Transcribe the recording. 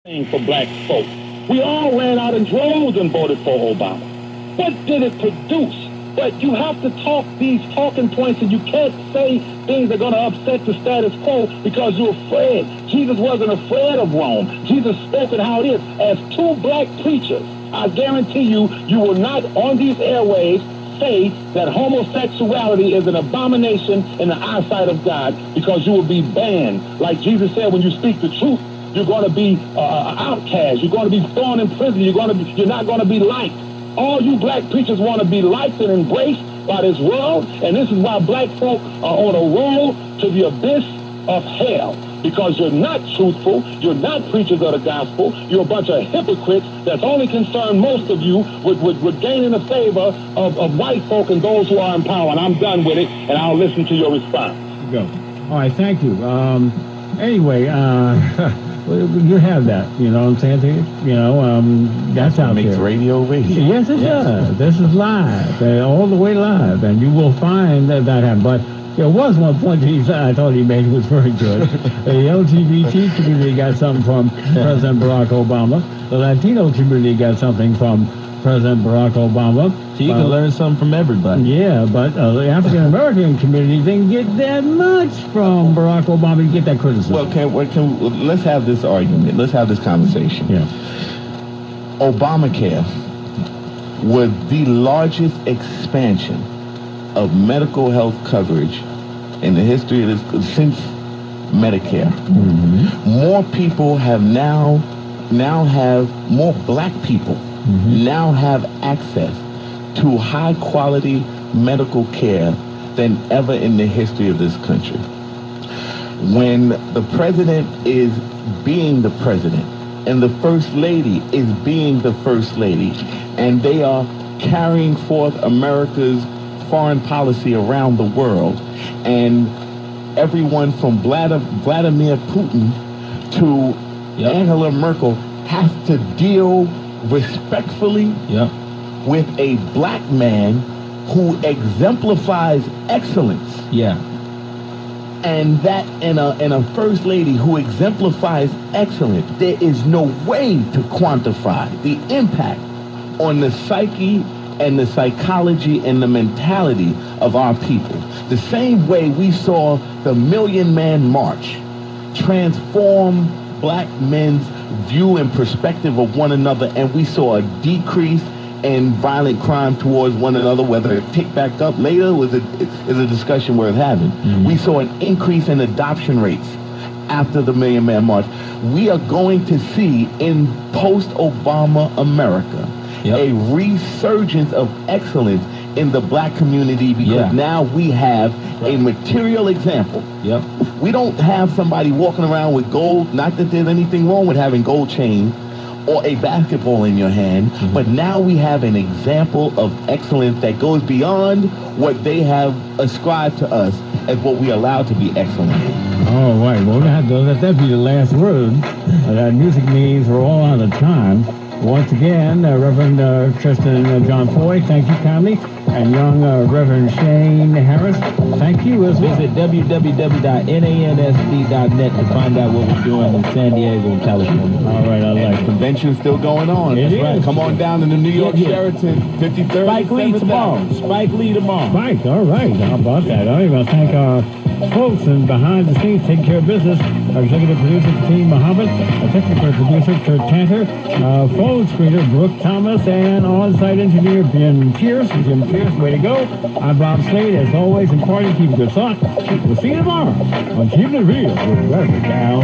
for black folk. We all ran out in droves and voted for Obama. What did it produce? But you have to talk these talking points, and you can't say things that are going to upset the status quo because you're afraid. Jesus wasn't afraid of Rome. Jesus spoke it how it is. As two black preachers, I guarantee you, you will not on these airwaves say that homosexuality is an abomination in the eyesight of God, because you will be banned. Like Jesus said, when you speak the truth, you're going to be an outcast. You're going to be thrown in prison. You're not going to be liked. All you black preachers want to be liked and embraced by this world, and this is why black folk are on a road to the abyss of hell, because you're not truthful, you're not preachers of the gospel, you're a bunch of hypocrites that's only concerned, most of you, with gaining the favor of white folk and those who are in power. And I'm done with it, and I'll listen to your response. Go. All right, thank you. Anyway, you have that, you know what I'm saying to you? You know, that's out makes there. Radio. Yes, it does. This is live, all the way live, and you will find that happened. But there was one point I thought he made was very good. The LGBT community got something from President Barack Obama. The Latino community got something from President Barack Obama. So you can learn something from everybody. Yeah, but the African American community didn't get that much from Barack Obama to get that criticism. Well, let's have this argument. Let's have this conversation. Yeah. Obamacare was the largest expansion of medical health coverage in the history of this since Medicare. Mm-hmm. More people have now have more black people now have access to high quality medical care than ever in the history of this country. When the president is being the president and the first lady is being the first lady, and they are carrying forth America's foreign policy around the world, and everyone from Vladimir Putin to Angela Merkel has to deal respectfully with a black man who exemplifies excellence. Yeah. And that in a first lady who exemplifies excellence, there is no way to quantify the impact on the psyche and the psychology and the mentality of our people. The same way we saw the Million Man March transform black men's view and perspective of one another, and we saw a decrease in violent crime towards one another. Whether it ticked back up later is a discussion worth having. Mm-hmm. We saw an increase in adoption rates after the Million Man March. We are going to see in post-Obama America a resurgence of excellence in the black community, because now we have a material example. We don't have somebody walking around with gold, not that there's anything wrong with having gold chain or a basketball in your hand, but now we have an example of excellence that goes beyond what they have ascribed to us as what we allow to be excellent. All right, well, we're going to have to let that be the last word. That music means we're all out of time. Once again, Reverend Tristan John Foy, thank you kindly. And young Reverend Shane Harris, thank you as well. Visit www.nansd.net to find out what we're doing in San Diego and California. All right, I like it. The convention's still going on. That's right. Come on down to the New York Sheraton, 53rd. Spike Lee tomorrow. Spike Lee tomorrow. Spike, all right. How about that? All right, well, thank our folks and behind the scenes, taking care of business. Our executive producer, Kateen Muhammad, our technical producer, Kurt Tanter, phone screener, Brooke Thomas, and on-site engineer, Jim Pierce. Way to go. I'm Bob Slade, as always, in party, keep a good thought. We'll see you tomorrow on Keeping It Real with Reverend Al.